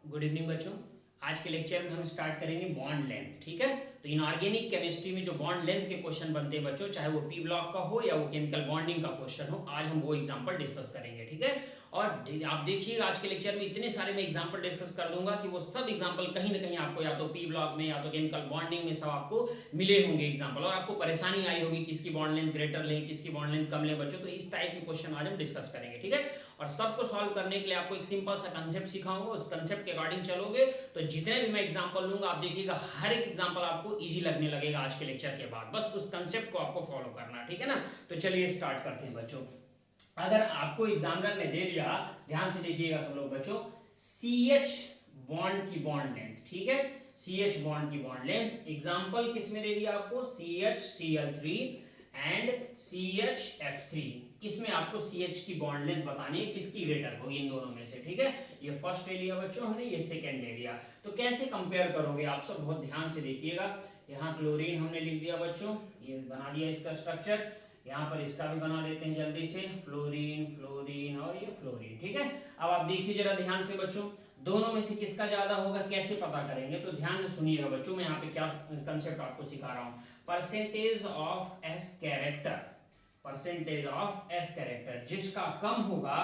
Good evening बच्चों। आज के लेक्चर में हम स्टार्ट करेंगे बॉन्ड लेंथ। ठीक है, तो इनऑर्गेनिक केमिस्ट्री में जो बॉन्ड लेंथ के क्वेश्चन बनते हैं बच्चों, चाहे वो पी ब्लॉक का हो या वो केमिकल बॉन्डिंग का क्वेश्चन हो, आज हम वो एग्जांपल डिस्कस करेंगे। ठीक है, और आप देखिएगा आज के लेक्चर में इतने सारे मैं एग्जांपल डिस्कस कर दूंगा कि वो सब एग्जांपल कहीं ना कहीं आपको या तो पी ब्लॉक में या तो केमिकल बॉन्डिंग में सब आपको मिले होंगे एग्जांपल, और आपको परेशानी आई होगी किसकी बॉन्ड लेंथ ग्रेटर लें, किसकी बॉन्ड लेंथ कम लें बच्चों। तो इस टाइप के क्वेश्चन आज हम डिस्कस करेंगे। ठीक है, और सबको सॉल्व करने के लिए आपको एक सिंपल सा कंसेप्ट सिखाऊंगा, उस कंसेप्ट के अकॉर्डिंग चलोगे तो जितने भी मैं एग्जांपल लूंगा आप देखिएगा हर एक एग्जांपल आपको इजी लगने लगेगा आज के लेक्चर के बाद। बस उस कंसेप्ट को आपको फॉलो करना, ठीक है ना। तो चलिए स्टार्ट करते हैं बच्चों। अगर आपको एग्जामिनर ने दे दिया, ध्यान से देखिएगा सब लोग बच्चों, CH बॉन्ड की बॉन्ड लेंथ, ठीक है, CH बॉन्ड की बॉन्ड लेंथ, एग्जांपल किसमें दे दिया आपको, CH Cl3 एंड CHF3, इसमें आपको CH की बॉन्ड लेंथ बतानी है किसकी ग्रेटर होगी इन दोनों में से। ठीक है, ये फर्स्ट ले लिया बच्चों हमने, ये सेकंड ले लिया। तो कैसे कंपेयर करोगे आप सब बहुत ध्यान से देखिएगा। यहाँ क्लोरीन हमने लिख दिया बच्चों, ये बना दिया इसका स्ट्रक्चर, यहाँ पर इसका भी बना देते हैं जल्दी से, फ्लोरीन फ्लोरीन और ये फ्लोरीन। ठीक है, अब आप देखिए जरा ध्यान से बच्चों, दोनों में से किसका ज्यादा होगा कैसे पता करेंगे, तो ध्यान से सुनिएगा बच्चों, मैं यहाँ पे क्या कंसेप्ट आपको सिखा रहा हूँ। Percentage of s character, percentage of s character, जिसका कम होगा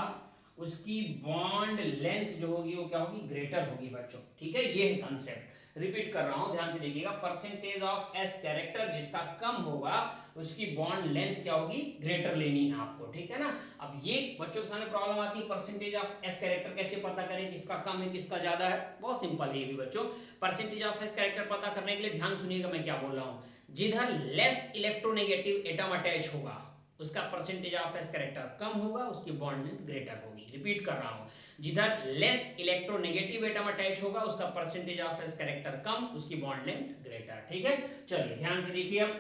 उसकी बॉन्ड लेंथ जो होगी वो क्या होगी, ग्रेटर होगी बच्चों। ठीक है, ये है कंसेप्ट, रिपीट कर रहा हूं ध्यान से देखिएगा। परसेंटेज ऑफ एस कैरेक्टर, जिसका कम होगा उसकी बॉन्ड लेंथ क्या होगी, ग्रेटर लेनी है आपको। ठीक है ना। अब ये बच्चों के सामने प्रॉब्लम आती है, परसेंटेज ऑफ एस कैरेक्टर कैसे पता करें, किसका कम है किसका ज्यादा है। बहुत सिंपल है ये भी बच्चों। परसेंटेज ऑफ एस कैरेक्टर पता करने के लिए ध्यान सुनिएगा मैं क्या बोल रहा हूं। जिधर लेस इलेक्ट्रोनेगेटिव एटम अटैच होगा उसका परसेंटेज ऑफ एस कैरेक्टर कम होगा, उसकी बॉन्ड लेंथ ग्रेटर होगी। रिपीट कर रहा हूं, जिधर लेस इलेक्ट्रोनेगेटिव एटम अटैच होगा उसका परसेंटेज ऑफ एस कैरेक्टर कम, उसकी बॉन्ड लेंथ ग्रेटर। ठीक है, चलिए ध्यान से देखिए। अब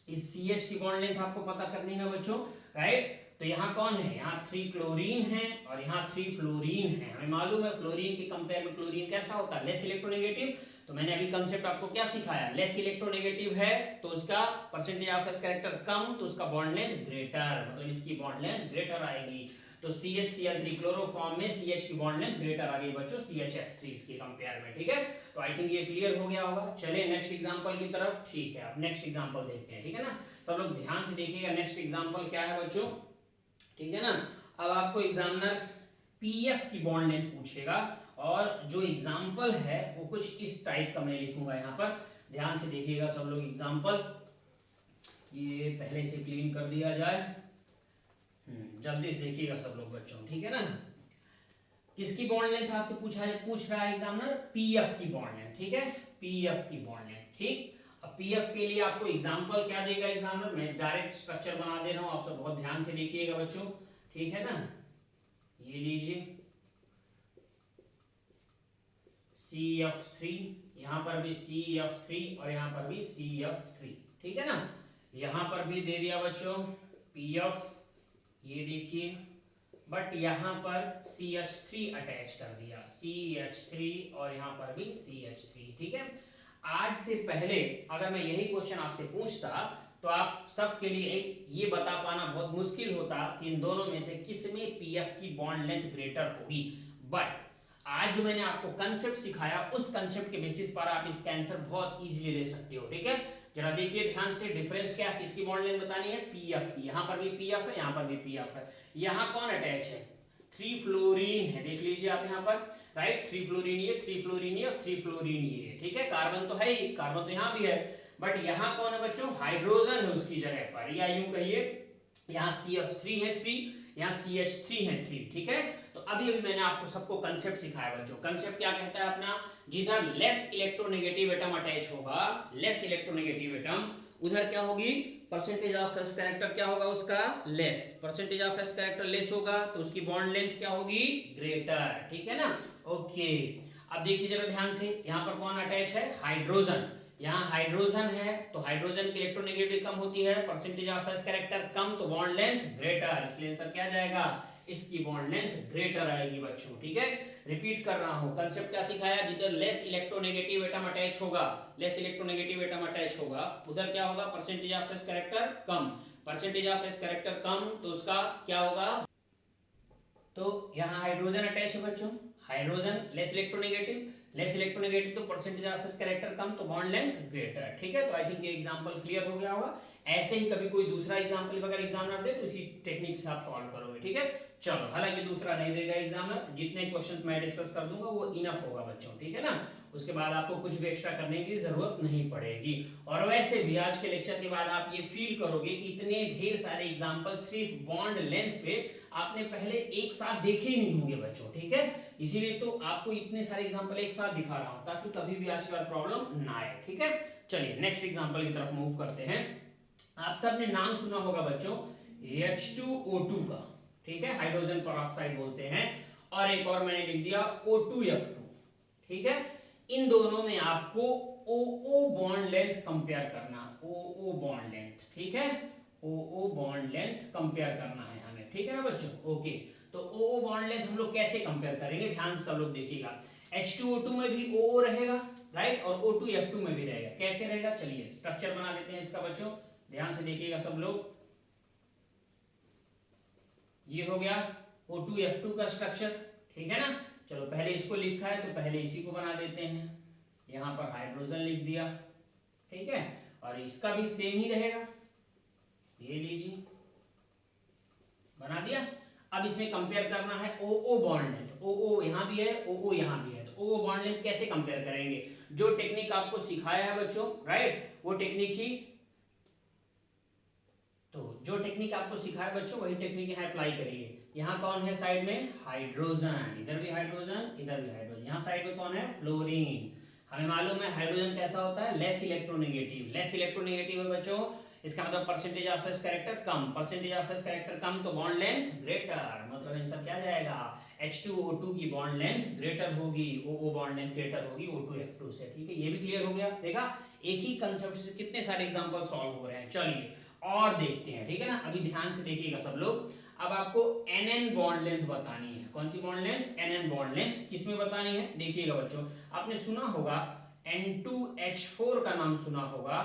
इस CH की बॉन्ड लेंथ आपको पता करनी है बच्चों, राइट। तो यहाँ कौन है, यहाँ 3 क्लोरीन है और यहाँ 3 फ्लोरीन है। हमें मालूम है फ्लोरीन के कंपेयर में क्लोरीन कैसा होता है, लेस इलेक्ट्रोनेगेटिव। तो मैंने अभी कंसेप्ट आपको क्या सिखाया, लेस इलेक्ट्रोनेगेटिव है तो उसका परसेंटेज ऑफ एस कैरेक्टर कम, तो उसका बॉन्ड लेंथ ग्रेटर, मतलब इसकी बॉन्ड लेंथ ग्रेटर आएगी। तो CHCl3 क्लोरोफॉर्म में CH की बॉन्ड लेंथ ग्रेटर आ गई बच्चों CHF3 इसके कंपेयर में। ठीक है, तो आई थिंक ये क्लियर हो गया होगा। चलिए नेक्स्ट एग्जांपल की तरफ। ठीक है, अब नेक्स्ट एग्जांपल देखते हैं। ठीक है ना, सब लोग ध्यान से देखिएगा नेक्स्ट एग्जांपल क्या है बच्चों। ठीक है ना, अब आपको एग्जामिनर PF की बॉन्ड लेंथ पूछेगा और जो एग्जांपल है वो कुछ इस टाइप का मैं लिखूंगा यहाँ पर। ध्यान से देखिएगा सब लोग एग्जांपल, ये पहले से क्लीन कर दिया जाए, जल्दी से देखिएगा सब लोग बच्चों। ठीक है ना, किसकी बॉन्ड लेंथ आपसे पूछ रहा है एग्जामिनर, PF की बॉन्ड लेंथ। ठीक है, PF की बॉन्ड लेंथ। ठीक, अब PF के लिए आपको एग्जांपल क्या देगा एग्जामिनर, मैं डायरेक्ट स्ट्रक्चर बना दे रहा हूं, आप सब बहुत ध्यान से देखिएगा बच्चों। ठीक है ना, ये लीजिए CF3, यहां पर भी CF3 और यहां पर भी CF3। ठीक है ना, यहां पर भी दे दिया बच्चों PF, ये देखिए, बट यहां पर CH3 अटैच कर दिया, CH3 और यहां पर भी CH3। ठीक है, आज से पहले अगर मैं यही क्वेश्चन आपसे पूछता तो आप सबके लिए ये बता पाना बहुत मुश्किल होता कि इन दोनों में से किस में PF की बॉन्ड लेंथ ग्रेटर होगी। बट आज जो मैंने आपको कंसेप्ट सिखाया उस कंसेप्ट के बेसिस पर आप इसका आंसर बहुत इजीली ले सकते हो। ठीक है, जरा देखिए ध्यान से, डिफरेंस क्या है, किसकी बॉन्ड लेंथ बतानी है, PF की। यहां पर भी PF है, यहां पर भी PF है। यहां कौन अटैच है, 3 फ्लोरीन है, देख लीजिए आप यहां पर, राइट। 3 फ्लोरीन ये, 3 फ्लोरीन ये और 3 फ्लोरीन ये। ठीक है, कार्बन तो है ही, कार्बन तो यहां भी है, बट यहां कौन है बच्चों, हाइड्रोजन है उसकी जगह पर, या यूं कहिए यहाँ CF3 है 3, यहाँ CH3 है 3। ठीक है, तो अभी अभी मैंने आपको सबको कंसेप्ट सिखाया बच्चों। कंसेप्ट क्या कहता है अपना, जिधर लेस इलेक्ट्रोनेगेटिव एटम अटैच होगा, लेस इलेक्ट्रोनेगेटिव एटम, उधर क्या होगी, परसेंटेज ऑफ एस कैरेक्टर क्या होगा उसका, less. Percentage of s character less होगा तो उसकी बॉन्ड लेंथ क्या होगी, ग्रेटर। ठीक है ना, ओके। अब देखिए जरा ध्यान से, यहाँ पर कौन अटैच है, हाइड्रोजन। यहाँ हाइड्रोजन है तो हाइड्रोजन की इलेक्ट्रोनेगेटिविटी कम होती है, परसेंटेज ऑफ एस कैरेक्टर कम, तो बॉन्ड लेंथ ग्रेटर, इसलिए आंसर क्या जाएगा, इसकी बॉन्ड लेंथ ग्रेटर आएगी बच्चों। ठीक है, रिपीट कर रहा हूं, कंसेप्ट क्या सिखाया, जिधर लेस इलेक्ट्रोनेगेटिव एटम अटैच होगा, लेस इलेक्ट्रोनेगेटिव एटम अटैच होगा, उधर क्या होगा, परसेंटेज ऑफ एस कैरेक्टर कम। परसेंटेज ऑफ एस कैरेक्टर कम तो उसका क्या होगा, तो यहाँ हाइड्रोजन अटैच है बच्चों, हाइड्रोजन लेस इलेक्ट्रोनेगेटिव तो परसेंटेज ऑफ इस कैरेक्टर कम तो बॉन्ड लेंथ ग्रेटर, ठीक है। तो आई थिंक ये एग्जांपल क्लियर हो गया होगा। ऐसे ही कभी कोई दूसरा एग्जांपल अगर एग्जामिनर दे तो इसी टेक्निक से आप सॉल्व करोगे, ठीक है। चलो, हालांकि दूसरा नहीं देगा एग्जामिनर, जितने क्वेश्चंस मैं डिस्कस कर दूंगा वो इनफ होगा बच्चों, ठीक है ना। उसके बाद आपको कुछ भी एक्स्ट्रा करने की जरूरत नहीं पड़ेगी। और वैसे भी आज के लेक्चर के बाद आप ये फील करोगे कि इतने ढेर सारे एग्जांपल सिर्फ बॉन्ड लेंथ पे आपने पहले एक साथ देखे ही नहीं होंगे बच्चों, ठीक है। इसीलिए तो आपको इतने सारे एग्जांपल एक साथ दिखा रहा हूं ताकि कभी भी आज के बाद प्रॉब्लम ना आए, ठीक है। चलिए नेक्स्ट एग्जांपल की तरफ मूव करते हैं। आप सबने नाम सुना होगा बच्चों H2O2 का, ठीक है, हाइड्रोजन पेरोक्साइड बोलते हैं। और एक और मैंने लिख दिया O2F2, ठीक है। इन दोनों में आपको OO बॉन्ड लेंथ कंपेयर करना, OO बॉन्ड लेंथ, ठीक है, OO बॉन्ड लेंथ कंपेयर करना है हमें, ठीक है ना बच्चों। ओके, तो OO बॉन्ड लेंथ हम लोग कैसे कंपेयर करेंगे, ध्यान से सब लोग देखिएगा। H2O2 में भी OO रहेगा, राइट, और O2F2 में भी रहेगा। कैसे रहेगा, चलिए स्ट्रक्चर बना देते हैं इसका बच्चों, ध्यान से देखिएगा सब लोग। ये हो गया O2F2 का स्ट्रक्चर, ठीक है ना। चलो पहले इसको लिखा है तो पहले इसी को बना देते हैं। यहां पर हाइड्रोजन लिख दिया, ठीक है, और इसका भी सेम ही रहेगा, ये लीजिए बना दिया। अब इसमें कंपेयर करना है OO बॉन्ड लेंथ, OO यहां भी है, OO यहां भी है, तो OO बॉन्ड लेंथ कैसे कंपेयर करेंगे। जो टेक्निक आपको सिखाया है बच्चों, राइट, वो टेक्निक ही, तो जो टेक्निक आपको सिखाया बच्चों वही टेक्निक यहाँ अप्लाई करिए। यहाँ कौन है साइड में, हाइड्रोजन, इधर भी हाइड्रोजन, इधर भी हाइड्रोजन, यहाँ साइड में कौन है, फ्लोरीन। हमें मालूम है हाइड्रोजन कैसा होता है, लेस इलेक्ट्रोनेगेटिव, लेस इलेक्ट्रोनेगेटिव है बच्चों, इसका मतलब परसेंटेज ऑफ इस कैरेक्टर कम, परसेंटेज ऑफ इस कैरेक्टर कम तो बॉन्ड लेंथ ग्रेटर, मतलब आंसर क्या जाएगा, H2O2 की बॉन्ड लेंथ ग्रेटर होगी, OO बॉन्ड लेंथ ग्रेटर होगी O2F2 से, ठीक है। ये भी क्लियर हो गया, देखा एक ही कंसेप्ट से कितने सारे एग्जांपल सॉल्व हो रहे हैं। चलिए और देखते हैं, ठीक है ना। अभी ध्यान से देखिएगा सब लोग। अब आपको NN बॉन्ड लेंथ बतानी है, कौन सी bond length, NN bond length किसमें बतानी है, देखिएगा बच्चों। आपने सुना होगा N2H4 का नाम सुना होगा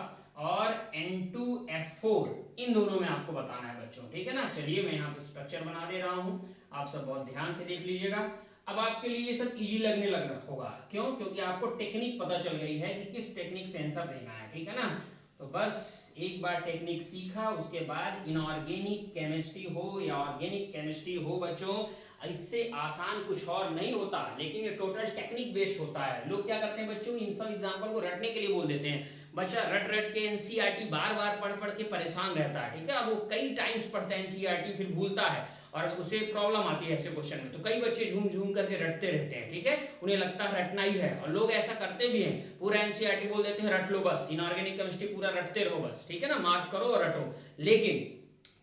और N2F4, इन दोनों में आपको बताना है बच्चों, ठीक है ना। चलिए मैं यहाँ पे स्ट्रक्चर बना दे रहा हूँ, आप सब बहुत ध्यान से देख लीजिएगा। अब आपके लिए ये सब इजी लगने लग रहा होगा, क्यों, क्योंकि आपको टेक्निक पता चल गई है कि किस टेक्निक से आंसर देना है, ठीक है ना। तो बस एक बार टेक्निक सीखा, उसके बाद इनऑर्गेनिक केमिस्ट्री हो या ऑर्गेनिक केमिस्ट्री हो बच्चों, इससे आसान कुछ और नहीं होता, लेकिन ये टोटल टेक्निक बेस्ड होता है। लोग क्या करते हैं बच्चों, इन सब एग्जांपल को रटने के लिए बोल देते हैं, बच्चा रट रट के एनसीईआरटी बार बार पढ़ पढ़ के परेशान रहता है, ठीक है। अब वो कई टाइम्स पढ़ता है एनसीईआरटी, फिर भूलता है और उसे प्रॉब्लम आती है ऐसे क्वेश्चन में। तो कई बच्चे झूम झूम करके रटते रहते हैं, ठीक है, उन्हें लगता है रटना ही है, और लोग ऐसा करते भी हैं, पूरा एनसीईआरटी बोल देते हैं रट लो बस, इनऑर्गेनिक केमिस्ट्री पूरा रटते रहो बस, ठीक है ना, मार्क करो और रटो। लेकिन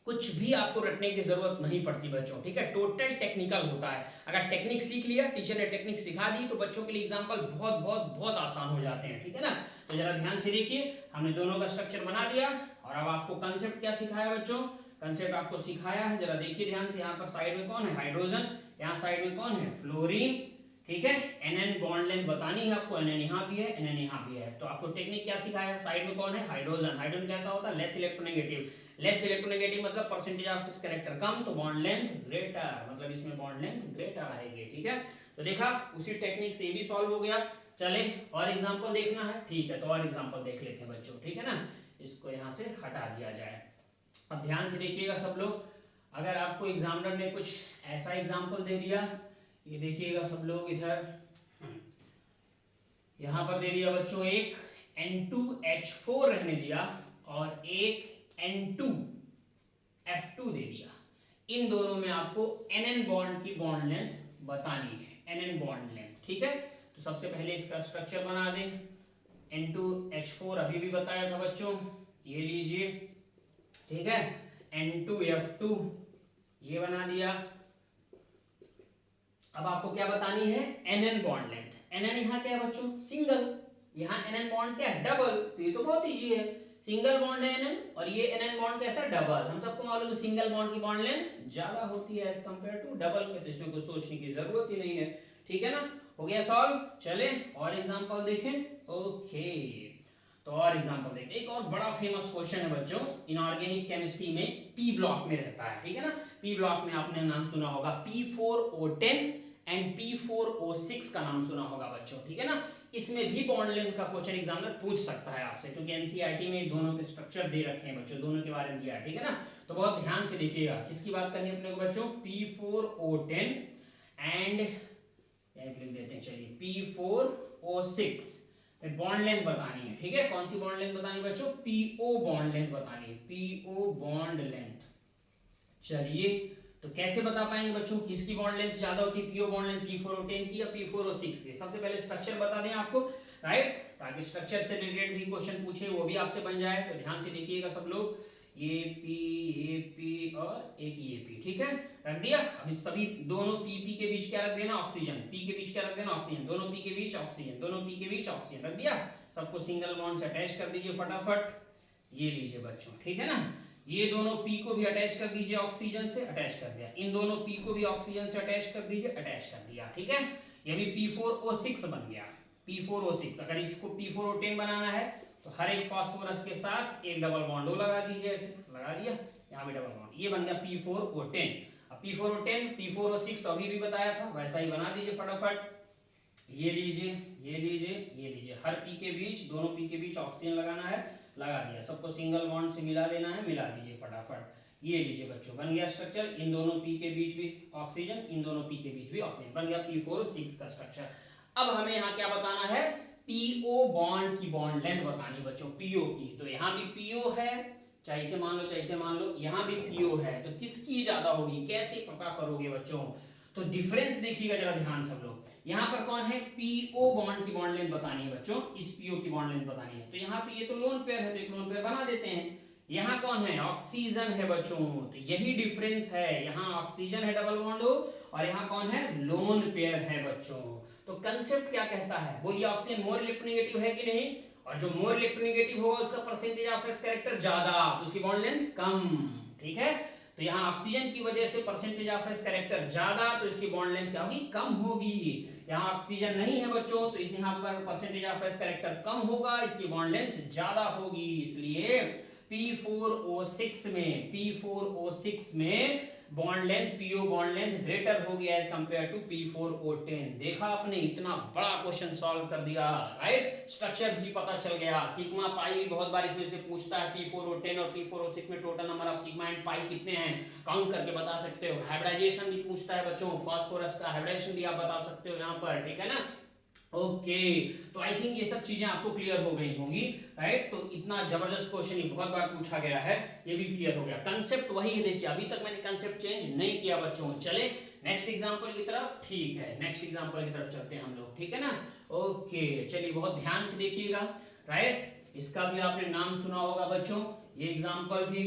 कुछ भी आपको रटने की जरूरत नहीं पड़ती बच्चों, ठीक है, टोटल टेक्निकल होता है। अगर टेक्निक सीख लिया, टीचर ने टेक्निक सिखा दी, तो बच्चों के लिए एग्जांपल बहुत बहुत बहुत आसान हो जाते हैं, ठीक है ना। तो जरा ध्यान से देखिए, हमने दोनों का स्ट्रक्चर बना दिया, और अब आपको कंसेप्ट क्या सिखाया बच्चों, कंसेप्ट आपको सिखाया है, जरा देखिए ध्यान से। यहाँ पर साइड में कौन है, हाइड्रोजन, यहाँ साइड में कौन है, फ्लोरीन, ठीक है। NN बॉन्ड लेंथ बतानी है आपको, NN यहाँ भी है, NN यहाँ भी है, तो आपको टेक्निक क्या सिखाया, साइड में कौन है, हाइड्रोजन, हाइड्रोजन कैसा होता है, लेस इलेक्ट्रोनेगेटिव, लेस इलेक्ट्रोनेगेटिव मतलब परसेंटेज ऑफ इस कैरेक्टर कम तो बॉन्ड लेंथ ग्रेटर, मतलब इसमें बॉन्ड लेंथ ग्रेटर आएगी, ठीक है। तो देखा, उसी टेक्निक से ये भी सॉल्व हो गया। चले और एग्जांपल देखना है, ठीक है, तो और एग्जांपल देख लेते हैं बच्चों, ठीक है ना। इसको यहाँ से हटा दिया जाए। अब ध्यान से देखिएगा सब लोग, अगर आपको एग्जामिनर ने कुछ ऐसा एग्जांपल दे दिया, ये देखिएगा सब लोग, इधर यहां पर दे दिया बच्चों एक N2H4 रहने दिया और एक N2F2 दे दिया। इन दोनों में आपको NN बॉन्ड की बॉन्ड लेंथ बतानी है, NN बॉन्ड लेंथ, ठीक है। तो सबसे पहले इसका स्ट्रक्चर बना दें। N2H4 अभी भी बताया था बच्चों, ये लीजिए, ठीक है। N2F2 ये बना दिया। अब आपको क्या बतानी है, NN बॉन्ड लेंथ। NN यहाँ क्या है बच्चों, सिंगल, यहाँ NN बॉन्ड क्या है, डबल, तो ये तो बहुत इजी है, सिंगल बॉन्ड है NN, और ये NN बॉन्ड कैसा, डबल। हम सबको मालूम है सिंगल बॉन्ड की बॉन्ड लेंथ ज्यादा होती है एज कंपेयर टू डबल के, तो इसमें कुछ सोचने की जरूरत ही नहीं है, ठीक है ना। हो गया सॉल्व। चले और एग्जांपल देखें। ओके, तो और एग्जांपल देखें। एक और बड़ा फेमस क्वेश्चन है बच्चों, इनऑर्गेनिक केमिस्ट्री में पी ब्लॉक में रहता है, ठीक है ना। पी ब्लॉक में आपने नाम सुना होगा P4O10 एंड P4O6 का नाम सुना होगा बच्चों, ठीक है ना। इसमें भी बॉन्ड लेंथ का क्वेश्चन एग्जामिनर पूछ सकता है आपसे, क्योंकि एनसीईआरटी में दोनों के स्ट्रक्चर दे रखे हैं बच्चों, दोनों के बारे में दिया है, ठीक है ना। तो बहुत ध्यान से देखिएगा, किसकी बात करनी है अपने को बच्चों, P4O10 एंड लिख देते हैं चलिए P4O6 बॉन्ड लेंथ बतानी है, ठीक है। कौन सी बॉन्ड लेंथ बतानी है बच्चों, PO बॉन्ड लेंथ बतानी है, PO बॉन्ड लेंथ। चलिए तो कैसे बता पाएंगे बच्चों किसकी बॉन्ड लेंथ ज्यादा होती है, PO बॉन्ड लेंथ P4O10 की या P4O6 की। सबसे पहले स्ट्रक्चर बता दें आपको, राइट, ताकि स्ट्रक्चर से रिलेटेड भी क्वेश्चन पूछे वो भी आपसे बन जाए। तो ध्यान से देखिएगा सब लोग, ये P और एक ये P, ठीक है, रख दिया। अब इस सभी दोनों P के बीच क्या रख देना, ऑक्सीजन, P के बीच क्या रख देना, ऑक्सीजन, दोनों P के बीच ऑक्सीजन, दोनों P के बीच ऑक्सीजन रख दिया। सबको सिंगल बॉन्ड से अटैच कर दीजिए फटाफट, ये लीजिए बच्चों, ठीक है ना। ये दोनों P को भी अटैच कर दीजिए ऑक्सीजन से, अटैच कर दिया। इन दोनों P को भी ऑक्सीजन से अटैच कर दीजिए, अटैच कर दिया, ठीक है। ये भी P4O6 बन गया, P4O6। अगर इसको P4O10 बनाना है तो हर एक फास्फोरस के साथ एक डबल बॉन्ड लगा दीजिए, ऐसे लगा दिया, यहाँ भी डबल बॉन्ड, ये बन गया P4O10। अब P4O10 P4O6 तो अभी भी बताया था, वैसा ही बना दीजिए फटाफट। ये लीजिए, ये लीजिए, ये लीजिए, हर P के बीच, दोनों P के बीच ऑक्सीजन लगाना है, लगा दिया। सबको सिंगल बॉन्ड से मिला देना है, मिला दीजिए फटाफट। ये लीजिए बच्चों, बन गया स्ट्रक्चर। इन दोनों P के बीच भी ऑक्सीजन, इन दोनों P के बीच भी ऑक्सीजन, बन गया P4O6 का स्ट्रक्चर। अब हमें यहाँ क्या बताना है, PO बॉन्ड की बॉन्ड लेंथ बतानी बच्चों, PO की। तो यहाँ भी PO है, चाहे इसे मान लो चाहे इसे मान लो, यहाँ भी PO है, तो किसकी ज्यादा होगी, कैसे पता करोगे बच्चों। तो डिफरेंस देखिएगा जरा ध्यान सब लोग, यहाँ पर कौन है, PO बॉन्ड की बॉन्ड लेंथ बतानी है बच्चों, इस PO की बॉन्ड लेंथ बतानी है। तो यहाँ पे ये तो लोन पेयर है, तो एक लोन पेयर बना देते हैं। यहाँ कौन है, ऑक्सीजन है बच्चों, तो यही डिफरेंस है, यहाँ ऑक्सीजन है डबल बॉन्ड हो, और यहाँ कौन है, लोन पेयर है बच्चों। तो कंसेप्ट क्या कहता है, वो ये ऑक्सीजन मोर इलेक्ट्रोनेगेटिव है कि नहीं, और जो मोर इलेक्ट्रोनेगेटिव होगा उसका परसेंटेज ऑफ एस कैरेक्टर ज्यादा, उसकी बॉन्ड लेंथ कम, ठीक है। तो यहाँ ऑक्सीजन की वजह से परसेंटेज ऑफ एस कैरेक्टर ज्यादा, तो इसकी बॉन्ड लेंथ क्या होगी, कम होगी। यहाँ ऑक्सीजन नहीं है बच्चों, तो इस यहाँ पर परसेंटेज ऑफ एस कैरेक्टर कम होगा, इसकी बॉन्ड लेंथ ज्यादा होगी। इसलिए P4O6 में bond length, PO bond length greater होगी एज कंपेयर टू P4O10। देखा आपने, इतना बड़ा क्वेश्चन सॉल्व कर दिया, राइट। स्ट्रक्चर भी पता चल गया, सिग्मा पाई भी बहुत बार इसमें से पूछता है। P4O10 और P4O6 में total number of sigma and pi कितने हैं, काउंट करके बता सकते हो। हाइब्रिडाइजेशन भी पूछता है बच्चों, फास्फोरस का हाइब्रिडाइजेशन भी आप बता सकते हो यहाँ पर, ठीक है ना। ओके, तो आई थिंक ये सब चीजें आपको क्लियर हो गई होंगी, राइट। तो इतना जबरदस्त क्वेश्चन ही बहुत बार पूछा गया है, ये भी क्लियर हो गया। कंसेप्ट वही है, देखिए अभी तक मैंने कंसेप्ट चेंज नहीं किया बच्चों। चले नेक्स्ट एग्जांपल की तरफ, ठीक है, नेक्स्ट एग्जांपल की तरफ चलते हैं हम लोग, ठीक है ना। ओके चलिए, बहुत ध्यान से देखिएगा, राइट। इसका भी आपने नाम सुना होगा बच्चों, ये एग्जांपल भी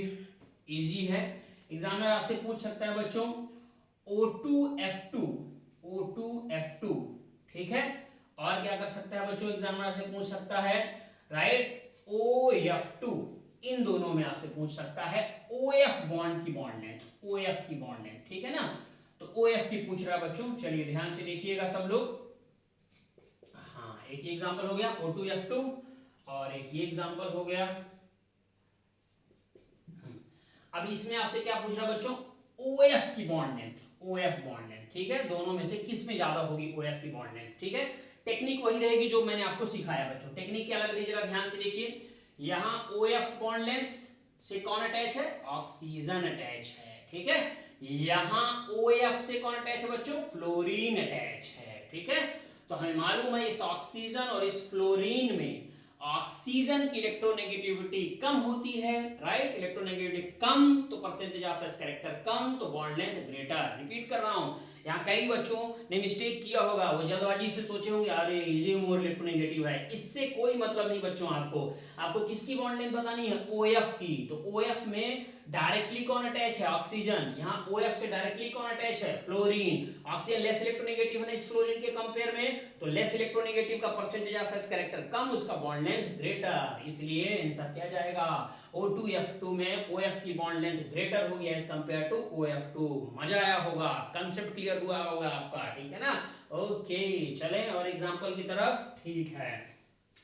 इजी है। एग्जामिनर आपसे पूछ सकता है बच्चों O2F2, ठीक है। और क्या कर सकता है बच्चों, एग्जामिनर आपसे पूछ सकता है, राइट, OF2, इन दोनों में आपसे पूछ सकता है OF बॉन्ड की बॉन्ड लेंथ, OF की बॉन्ड लेंथ, ठीक है ना। तो OF की पूछ रहा है बच्चों, चलिए ध्यान से देखिएगा सब लोग। हाँ, एक एग्जांपल हो गया O2F2 और एक ये एग्जांपल हो गया। अब इसमें आपसे क्या पूछ रहा है बच्चों, OF की bond length, OF bond length, ठीक है। दोनों में से किस में ज्यादा होगी OF की बॉन्ड लेंथ, ठीक है। टेक्निक वही रहेगी जो मैंने आपको सिखाया बच्चों। टेक्निक क्या लग रही है, जरा ध्यान से देखिए। यहाँ OF बॉन्ड लेंथ से कौन अटैच है, ऑक्सीजन अटैच है, ठीक है। यहाँ OF से कौन अटैच है बच्चों, फ्लोरीन अटैच है, ठीक है। तो हमें मालूम है इस ऑक्सीजन और इस फ्लोरीन में ऑक्सीजन की इलेक्ट्रोनेगेटिविटी कम होती है, राइट। इलेक्ट्रोनेगेटिविटी कम तो परसेंटेज ऑफ एस कैरेक्टर कम, तो बॉन्ड लेंथ ग्रेटर। रिपीट कर रहा हूं, यहाँ कई बच्चों ने मिस्टेक किया होगा, वो जल्दबाजी से सोचे होंगे अरे इजी मोर इलेक्ट्रोनेगेटिव है। इससे कोई मतलब नहीं बच्चों, आपको किसकी बॉन्ड लेंथ बतानी है, OF की। तो OF में डायरेक्टली कौन अटैच है, ऑक्सीजन। यहाँ OF से डायरेक्टली कौन अटैच है, फ्लोरीन। ऑक्सीजन लेस इलेक्ट्रोनेगेटिव है ना इस फ्लोरीन के कंपेयर में, तो लेस इलेक्ट्रोनेगेटिव का परसेंटेज ऑफ एस कैरेक्टर कम, उसका बॉन्ड लेंथ ग्रेटर। इसलिए आंसर क्या जाएगा, O2F2 में OF की बॉन्ड लेंथ ग्रेटर होगी एज कंपेयर टू OF2। मजा आया होगा, कंसेप्ट क्लियर हुआ होगा आपका, ठीक है ना। ओके चलें और एग्जांपल की तरफ, ठीक है।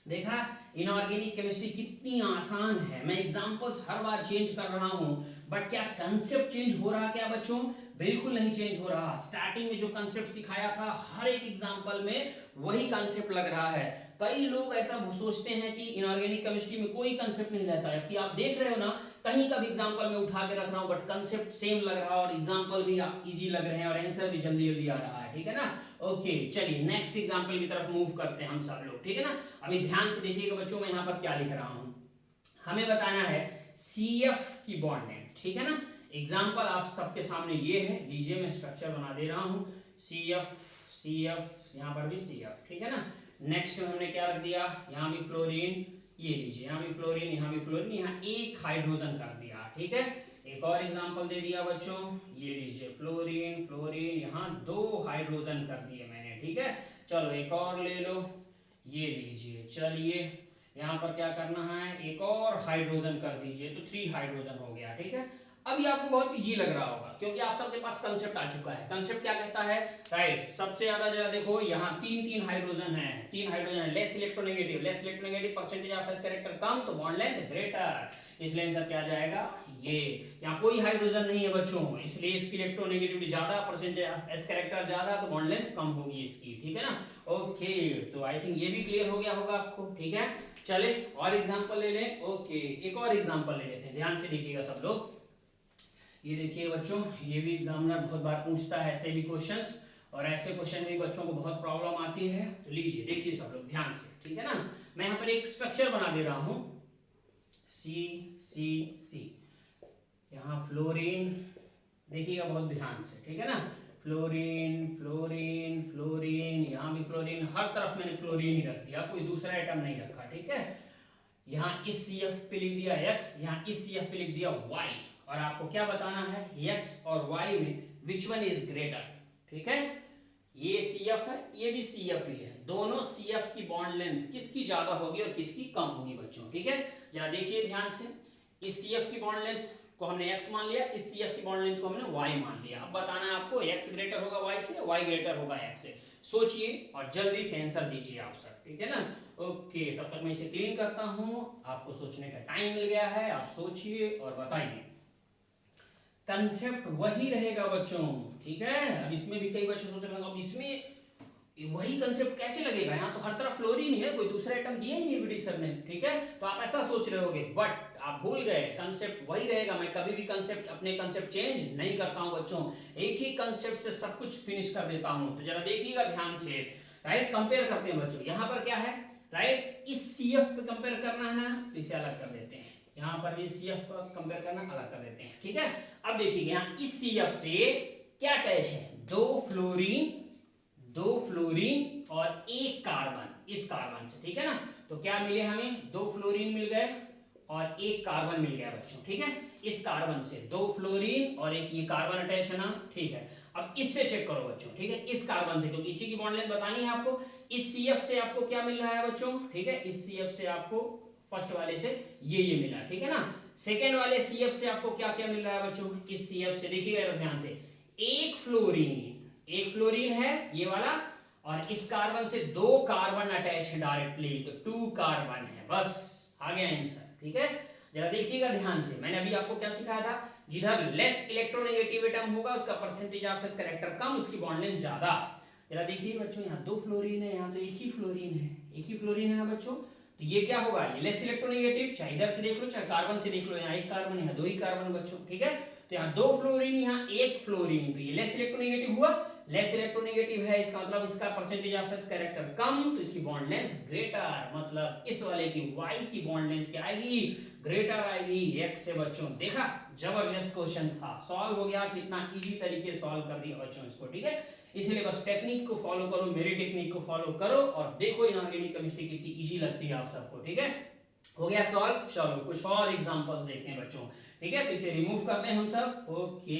देखा इनऑर्गेनिक केमिस्ट्री कितनी आसान है। मैं एग्जांपल्स हर बार चेंज कर रहा हूं, बट क्या कंसेप्ट चेंज हो रहा क्या बच्चों? बिल्कुल नहीं चेंज हो रहा। स्टार्टिंग में जो कंसेप्ट सिखाया था हर एक एग्जांपल में वही कंसेप्ट लग रहा है। कई लोग ऐसा सोचते हैं कि इनऑर्गेनिक केमिस्ट्री में कोई कंसेप्ट नहीं रहता है, कि आप देख रहे हो ना कहीं का भी एग्जांपल में उठा के रख रहा हूं, बट कंसेप्ट सेम लग रहा है और एग्जांपल भी इजी लग रहे हैं और आंसर भी जल्दी जल्दी आ रहा है, ठीक है ना। ओके चलिए नेक्स्ट एग्जांपल की तरफ मूव करते हैं हम सब लोग, ठीक है ना। अभी ध्यान से देखिएगा बच्चों, मैं यहाँ पर क्या लिख रहा हूँ। हमें बताना है CF की बॉन्ड लेंथ, ठीक है ना। एग्जांपल आप सबके सामने ये है, लीजिए मैं स्ट्रक्चर बना दे रहा हूँ। CF CF यहाँ पर भी CF, ठीक है ना। नेक्स्ट में हमने क्या रख दिया, यहाँ भी फ्लोरीन, ये लीजिए यहाँ भी फ्लोरीन, यहाँ भी फ्लोरीन, यहाँ एक हाइड्रोजन कर दिया, ठीक है। एक और एग्जांपल दे दिया बच्चों, ये लीजिए फ्लोरीन फ्लोरीन, यहाँ 2 हाइड्रोजन कर दिए मैंने, ठीक है। चलो एक और ले लो, ये लीजिए। चलिए यहाँ पर क्या करना है, एक और हाइड्रोजन कर दीजिए, तो 3 हाइड्रोजन हो गया, ठीक है। अभी आपको बहुत इजी लग रहा होगा क्योंकि आप सबके पास कंसेप्ट आ चुका है। कंसेप्ट क्या कहता है, राइट, सबसे ज्यादा जरा देखो यहाँ 3 हाइड्रोजन है, 3 हाइड्रोजन है, less electronegative percentage of s character कम तो बॉन्ड लेंथ ग्रेटर, इसलिए आंसर क्या जाएगा ये। यहाँ कोई हाइड्रोजन नहीं है बच्चों, इसलिए इसकी इलेक्ट्रोनेगेटिविटी ज्यादा, परसेंटेज ऑफ एस कैरेक्टर ज्यादा, तो बॉन्ड लेंथ कम होगी इसकी, ठीक है ना। ओके तो आई थिंक ये भी क्लियर हो गया होगा आपको, ठीक है। चले और एग्जांपल ले लें। ओके एक और एग्जांपल ले लेते हैं, ध्यान से देखिएगा सब लोग। ये देखिए बच्चों, ये भी एग्जामिनर बहुत बार पूछता है ऐसे भी क्वेश्चंस, और ऐसे क्वेश्चन में बच्चों को बहुत प्रॉब्लम आती है। तो लीजिए देखिए सब लोग ध्यान से, ठीक है ना। मैं यहाँ पर एक स्ट्रक्चर बना दे रहा हूँ, C यहाँ फ्लोरीन, देखिएगा बहुत ध्यान से, ठीक है ना। फ्लोरीन फ्लोरीन फ्लोरीन, यहाँ भी फ्लोरीन, हर तरफ मैंने फ्लोरीन ही रख दिया, कोई दूसरा आइटम नहीं रखा, ठीक है। यहाँ इस CF पे लिख दिया X, यहाँ इस CF पे लिख दिया Y, और आपको क्या बताना है X और Y में विच वन इज ग्रेटर, ठीक है। ये CF है, ये भी CF ही है, दोनों CF की बॉन्ड लेंथ किसकी ज्यादा होगी और किसकी कम होगी बच्चों, ठीक है। जरा देखिए ध्यान से, इस CF की बॉन्ड लेंथ को हमने X मान लिया, इस CF की बॉन्ड लेंथ को हमने Y मान लिया। अब बताना है आपको X ग्रेटर होगा Y से, Y ग्रेटर होगा X से। सोचिए और जल्दी से आंसर दीजिए आप सब, ठीक है ना। ओके तब तक मैं इसे क्लीन करता हूं, आपको सोचने का टाइम मिल गया है, आप सोचिए और बताइए। कंसेप्ट वही रहेगा बच्चों, ठीक है। अब इसमें भी कई बच्चे सोच रहे हैं अब इसमें वही कंसेप्ट कैसे लगेगा, यहाँ तो हर तरफ फ्लोरीन है, कोई दूसरा आइटम दिया ही नहीं बीडी सर ने, ठीक है। तो आप ऐसा सोच रहे होगे, बट आप भूल गए कंसेप्ट वही रहेगा। मैं कभी भी कंसेप्ट अपने कंसेप्ट चेंज नहीं करता हूं बच्चों, एक ही कंसेप्ट से सब कुछ फिनिश कर देता हूं। तो जरा देखिएगा ध्यान से, राइट, कंपेयर करते हैं बच्चों। यहाँ पर क्या है, राइट, इस CF पे कंपेयर करना है ना, तो इसे अलग कर देते हैं। यहाँ पर भी CF को कंपेयर करना, अलग कर देते हैं, ठीक है। अब देखिए यहाँ इस CF से क्या अटैच है, 2 फ्लोरीन और 1 कार्बन, इस कार्बन से, ठीक है ना। तो क्या मिले हमें, 2 फ्लोरीन मिल गए और 1 कार्बन मिल गया बच्चों, ठीक है। इस कार्बन से 2 फ्लोरीन और 1 ये कार्बन अटैच है ना, ठीक है। अब इससे चेक करो बच्चों, ठीक है, इस कार्बन से, क्योंकि इसी की बॉन्ड लेंथ बतानी है आपको। इस CF से आपको क्या मिल रहा है बच्चों, ठीक है, इस CF से आपको फर्स्ट वाले से ये मिला, ठीक है ना। सेकेंड वाले CF से आपको क्या क्या मिल रहा है बच्चों, इस CF से देखिएगा ध्यान से, 1 फ्लोरीन है ये वाला, और इस कार्बन से 2 कार्बन अटैच है डायरेक्टली, तो 2 कार्बन है, बस आ गया आंसर, ठीक है। जरा देखिएगा ध्यान से, मैंने अभी आपको क्या सिखाया था, जिधर लेस इलेक्ट्रोनेगेटिव एटम होगा उसका परसेंटेज ऑफ एस कैरेक्टर कम, उसकी बॉन्ड लेंथ ज्यादा। जरा देखिए बच्चों, यहाँ 2 फ्लोरीन है, यहाँ तो एक ही फ्लोरीन है ना बच्चों। तो ये क्या होगा, ये लेस इलेक्ट्रोनेगेटिव, चाहे इधर से देख लो चाहे कार्बन से देख लो, यहाँ 1 कार्बन यहाँ 2 ही कार्बन बच्चों, ठीक है। तो यहाँ 2 फ्लोरीन यहाँ 1 फ्लोरीन, तो ये लेस इलेक्ट्रोनेगेटिव हुआ, लेस इलेक्ट्रोनेगेटिव है, इसका मतलब इसका परसेंटेज ऑफ एस कैरेक्टर कम, तो इसकी बॉन्ड लेंथ ग्रेटर, मतलब इस वाले की Y की बॉन्ड लेंथ क्या आएगी, ग्रेटर आएगी X से बच्चों। देखा, जबरदस्त क्वेश्चन था, सॉल्व हो गया, कितना इजी तरीके से सॉल्व कर दिया बच्चों इसको, ठीक है। इसलिए बस टेक्निक को फॉलो करो, मेरी टेक्निक को फॉलो करो और देखो इनऑर्गेनिक केमिस्ट्री कितनी इजी लगती है आप सबको, ठीक है। हो गया सॉल्व। चलो कुछ और एग्जांपल्स देखते हैं बच्चों, ठीक है। तो इसे रिमूव करते हैं हम सब। ओके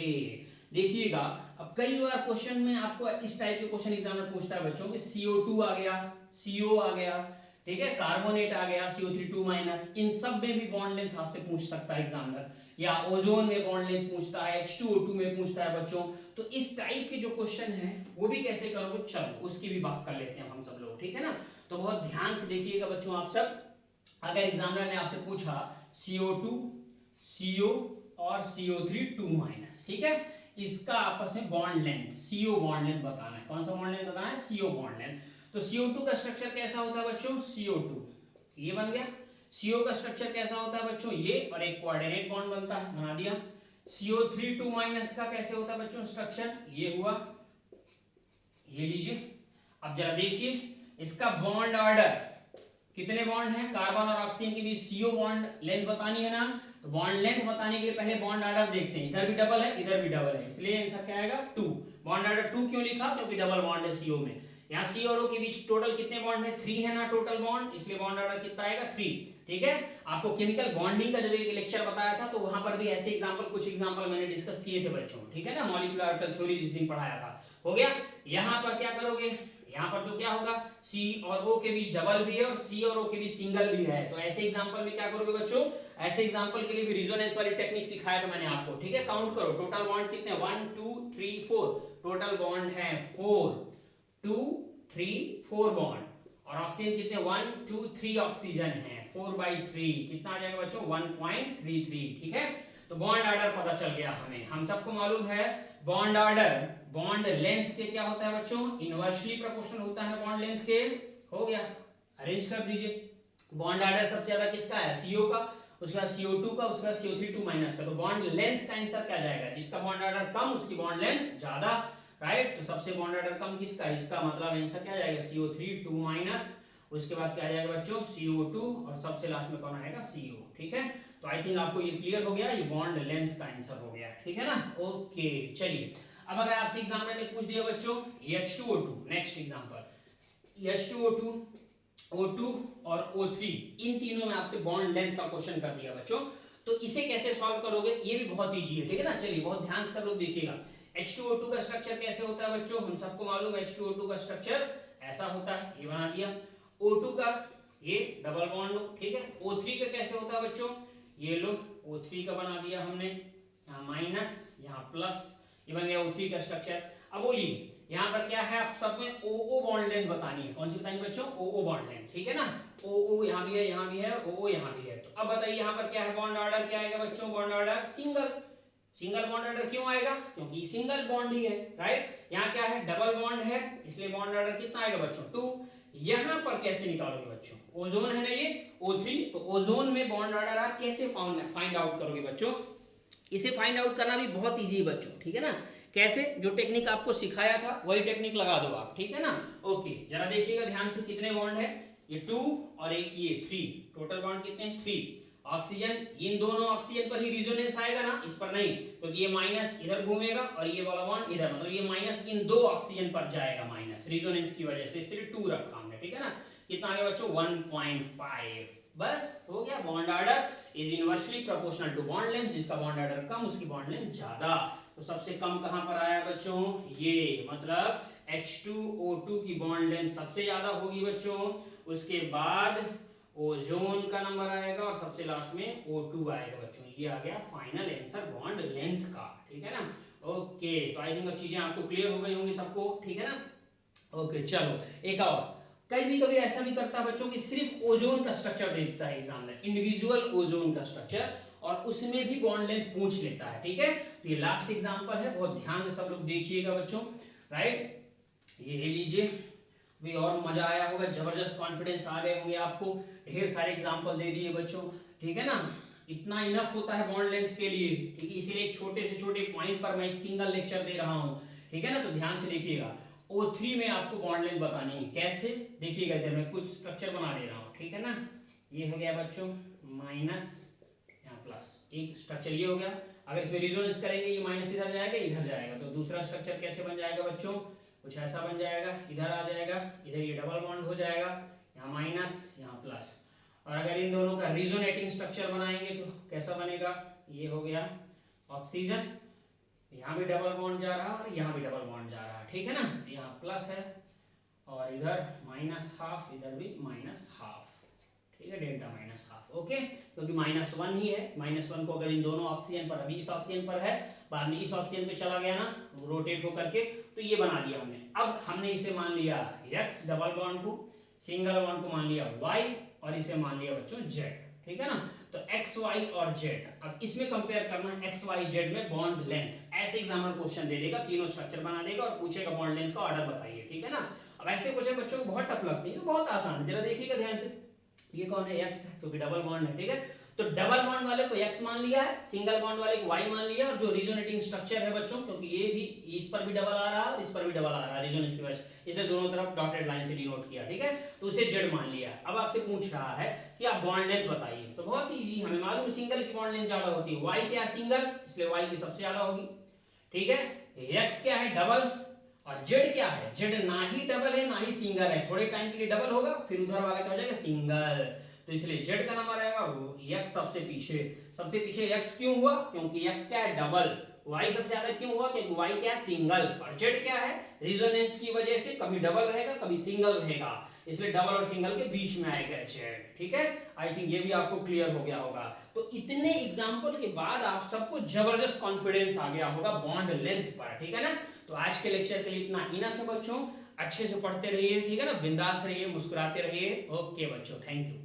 देखिएगा, अब कई बार क्वेश्चन में आपको इस टाइप के क्वेश्चन एग्जामिनर पूछता है बच्चों कि CO2 आ गया, CO आ गया, ठीक है, कार्बोनेट आ गया, CO3 इन सब में भी बॉन्ड लेंथ आपसे पूछ सकता है एग्जामिनर, या ओजोन में बॉन्ड लेंथ पूछता है, H2O2 में पूछता है बच्चों। तो इस टाइप के जो क्वेश्चन है वो भी कैसे करोगे, चलो उसकी भी बात कर लेते हैं हम हम सब लोग, ठीक है ना। तो बहुत ध्यान से देखिएगा बच्चों आप सब। अगर एग्जामिनर ने आपसे पूछा CO2, CO और CO3 2-, ठीक है, इसका आपस में bond length CO bond length बताना है। कौन सा बॉन्ड लेंथ बताना है? CO bond length. तो CO2 का स्ट्रक्चर कैसा होता है बच्चों? CO2 ये बन गया। CO का स्ट्रक्चर कैसा होता है बच्चों? ये, और एक कोऑर्डिनेट बॉन्ड बनता है, बना दिया। CO3 2- का कैसे होता है बच्चों स्ट्रक्चर? ये हुआ, ये लीजिए। अब जरा देखिए इसका बॉन्ड ऑर्डर, कितने बॉन्ड हैं कार्बन और ऑक्सीजन के बीच? CO बॉन्ड लेंथ बतानी है ना, तो बॉन्ड लेंथ बताने के लिए पहले बॉन्ड ऑर्डर देखते हैं। इधर भी डबल है, इधर भी डबल है, इसलिए आंसर क्या आएगा? 2। बॉन्ड ऑर्डर 2 क्यों लिखा? क्योंकि डबल बॉन्ड है CO में। यहाँ C और O के बीच टोटल कितने बॉन्ड है? 3 है ना टोटल बॉन्ड, इसलिए बॉन्ड ऑर्डर कितना आएगा? 3, ठीक है। आपको केमिकल बॉन्डिंग का जब एक लेक्चर बताया था तो वहां पर भी ऐसे एग्जांपल, कुछ एग्जांपल मैंने डिस्कस किए थे बच्चों, ठीक है ना। मॉलिक्यूलर ऑर्बिटल थ्योरी जिस दिन पढ़ाया था, हो गया। यहाँ पर क्या करोगे? यहाँ पर तो क्या होगा? C और O के बीच डबल भी है और C और O के बीच सिंगल भी है, तो ऐसे एग्जांपल में क्या करोगे बच्चों? ऐसे एग्जांपल के लिए भी रेजोनेंस वाली टेक्निक सिखाया था मैंने आपको, ठीक है। काउंट करो टोटल बॉन्ड कितने? 1 2 3 4, टोटल बॉन्ड है 4, 2 3 4 बॉन्ड। और ऑक्सीजन कितने? 1 2 3 ऑक्सीजन है, 4/3 कितना आ जाएगा बच्चों? 1.33, ठीक है। तो बॉन्ड ऑर्डर पता चल गया हमें। हम सबको मालूम है बॉन्ड ऑर्डर बॉन्ड लेंथ के क्या होता है बच्चों? इनवर्सली प्रोपोर्शनल होता है बॉन्ड लेंथ के। हो गया, अरेंज कर दीजिए। बॉन्ड ऑर्डर सबसे ज्यादा किसका है? CO का, उसके बाद CO2 का, उसके बाद CO3 2- का। तो बॉन्ड लेंथ का आंसर क्या जाएगा? जिसका बॉन्ड ऑर्डर कम उसकी बॉन्ड लेंथ ज्यादा, राइट। तो सबसे बॉन्ड ऑर्डर कम किसका? इसका मतलब आंसर क्या जाएगा? CO3 2-, उसके बाद क्या आ जाएगा बच्चों? CO2, और सबसे लास्ट में कौन आएगा? CO, ठीक है। तो आई थिंक आपको ये क्लियर हो गया, ये बॉन्ड लेंथ का आंसर हो गया, ठीक है ना। ओके चलिए, अब अगर आपसे एग्जामिनर ने पूछ दिया बच्चों H2O2, next example H2O2, O2 और O3, इन तीनों में आपसे बॉन्ड लेंथ का क्वेश्चन कर दिया बच्चों, तो इसे कैसे सॉल्व करोगे? ये भी बहुत इजी है, ठीक है ना। चलिए बहुत ध्यान से सब लोग देखिएगा। H2O2 का स्ट्रक्चर कैसे होता है बच्चों? हम सबको मालूम है H2O2 का स्ट्रक्चर ऐसा होता है, ये बना दिया। O2 का ये डबल बॉन्ड लो, ठीक है। O3 का कैसे होता है बच्चों? ये लो, O3 का बना दिया हमने, यहाँ माइनस यहाँ प्लस, ये बन गया O3 का स्ट्रक्चर। अब बोलिए यहाँ पर क्या है? आप सब में OO बॉन्ड लेंथ बतानी है। कौन सी बतानी बच्चों? OO बॉन्ड लेंथ, ठीक है ना। OO यहाँ भी है, यहाँ भी है, OO यहाँ भी है। तो अब बताइए यहाँ पर क्या है? बॉन्ड ऑर्डर क्या आएगा बच्चों? Bond order single. Single bond order क्यों आएगा? क्योंकि सिंगल बॉन्ड ही है, राइट। यहाँ क्या है? डबल बॉन्ड है, इसलिए बॉन्ड ऑर्डर कितना आएगा बच्चों? 2। यहाँ पर कैसे निकालोगे बच्चों? ओजोन है ना ये O3, तो ओजोन में बॉन्ड ऑर्डर आप कैसे फाइंड आउट करोगे बच्चों? इसे फाइंड आउट करना भी बहुत इजी है बच्चों, ठीक है ना। कैसे? जो टेक्निक आपको सिखाया था वही टेक्निक लगा दो आप, ठीक है ना। ओके जरा देखिएगा ध्यान से, कितने बॉन्ड है? ये 2 और एक ये 3, टोटल बॉन्ड कितने हैं? 3। ऑक्सीजन, इन दोनों ऑक्सीजन पर ही रेजोनेंस आएगा ना, इस पर नहीं, क्योंकि ये माइनस इधर घूमेगा और ये वाला बॉन्ड इधर, मतलब ये माइनस इन दो ऑक्सीजन पर जाएगा माइनस, रेजोनेंस की वजह से, इसलिए 2 रखा हमने, ठीक है ना। कितना आ गया बच्चों? 1.5। बस हो गया। Bond order is inversely proportional to bond length, जिसका बॉन्ड ऑर्डर कम उसकी बॉन्ड लेंथ ज्यादा। तो सबसे कम कहां पर आया बच्चों? ये, मतलब H2O2 की बॉन्ड लेंथ सबसे ज्यादा होगी बच्चों, उसके बाद ओजोन का नंबर आएगा और सबसे लास्ट में O2 आएगा बच्चों। ये आ गया फाइनल आंसर बॉन्ड लेंथ का, ठीक है ना। ओके, तो आई थिंक अब चीजें आपको क्लियर हो गई होंगी सबको, ठीक है ना। ओके चलो एक और, कभी कभी ऐसा भी करता है बच्चों कि सिर्फ ओजोन का स्ट्रक्चर दे देता है एग्जामिनर, इंडिविजुअल ओजोन का स्ट्रक्चर, और उसमें भी बॉन्ड लेंथ पूछ लेता है, ठीक है। तो ये लास्ट एग्जांपल है, बहुत ध्यान से सब लोग देखिएगा बच्चों, राइट। ये ले लीजिए, भी और मजा आया होगा, जबरदस्त कॉन्फिडेंस आ गए होंगे आपको, ढेर सारे एग्जांपल दे दिए बच्चों, ठीक है ना। इतना इनफ होता है बॉन्ड लेंथ के लिए, ठीक है। इसीलिए एक छोटे से छोटे पॉइंट पर मैं एक सिंगल लेक्चर दे रहा हूँ, ठीक है ना। तो ध्यान से देखिएगा, O3 में आपको बॉन्ड लेंथ बतानी है, कैसे? देखिएगा इधर मैं कुछ स्ट्रक्चर बना दे रहा हूँ, ठीक है ना। ये हो गया बच्चों माइनस, यहाँ प्लस, एक स्ट्रक्चर ये हो गया। अगर इसमें रेजोनेंस करेंगे ये माइनस इधर जाएगा, इधर जाएगा, तो दूसरा स्ट्रक्चर कैसे बन जाएगा बच्चों? कुछ ऐसा बन जाएगा, इधर आ जाएगा, इधर ये डबल बॉन्ड हो जाएगा, यहाँ माइनस यहाँ प्लस। और अगर इन दोनों का रेजोनेटिंग स्ट्रक्चर बनाएंगे तो कैसा बनेगा? ये हो गया ऑक्सीजन, यहाँ भी डबल बॉन्ड जा रहा है और यहाँ भी डबल बॉन्ड जा रहा है, ठीक है ना। यहाँ प्लस है और इधर माइनस हाफ, इधर भी माइनस हाफ, ठीक है, डेल्टा माइनस हाफ, ओके। क्योंकि -1 ही है, -1 को अगर इन दोनों ऑक्सीजन पर, अभी इस ऑक्सीजन पर है बाद में इस ऑक्सीजन पे चला गया ना रोटेट होकर के, तो ये बना दिया हमने। अब हमने इसे मान लिया x डबल बॉन्ड को, सिंगल बॉन्ड को मान लिया y और इसे मान लिया बच्चों z, ठीक है ना। तो x y और z, अब इसमें कंपेयर करना है x y z में बॉन्ड लेंथ। ऐसे एग्जामिनर क्वेश्चन दे देगा, तीनों स्ट्रक्चर बना देगा और पूछेगा बॉन्ड लेंथ का ऑर्डर बताइए, ठीक है ना। अब ऐसे क्वेश्चन बच्चों को बहुत टफ लगते हैं, बहुत आसान है, जरा देखिएगा ध्यान से। ये कौन है x, क्योंकि डबल बॉन्ड है, ठीक है। तो डबल बॉन्ड वाले को x मान लिया है, सिंगल बॉन्ड वाले को y मान लिया, और जो रिजोनेटिंग स्ट्रक्चर है बच्चों, क्योंकि ये भी इस पर भी डबल आ रहा है और इस पर भी डबल आ रहा है रेजोनेंस की वजह से, इसे दोनों तरफ डॉटेड लाइन से डिनोट किया, ठीक है। तो उसे z मान लिया। अब आपसे पूछ रहा है कि आप बॉन्ड लेंथ बताइए, तो बहुत इजी, हमें मालूम है सिंगल की बॉन्ड लेंथ ज्यादा होती है, y क्या है सिंगल, इसलिए y की सबसे ज्यादा होगी, ठीक है। x क्या है डबल, और z क्या है, z ना ही डबल है ना ही सिंगल है, थोड़े टाइम के लिए डबल होगा फिर उधर वाला क्या हो जाएगा सिंगल, तो इसलिए z का नंबर आएगा वो x सबसे पीछे x क्यों हुआ, क्योंकि x क्या है डबल, y सबसे ज्यादा क्यों हुआ, क्योंकि y क्या है सिंगल, और z क्या है रेजोनेंस की वजह से कभी डबल रहेगा कभी सिंगल रहेगा, इसलिए डबल और सिंगल के बीच में आएगा z, ठीक है। आई थिंक ये भी आपको क्लियर हो गया होगा। तो इतने एग्जाम्पल के बाद आप सबको जबरदस्त कॉन्फिडेंस आ गया होगा बॉन्ड लेंथ पर, ठीक है ना। तो आज के लेक्चर के लिए इतना इनफ है बच्चों, अच्छे से पढ़ते रहिए, ठीक है ना, बिंदास रहिए, मुस्कुराते रहिए। ओके बच्चों, थैंक यू।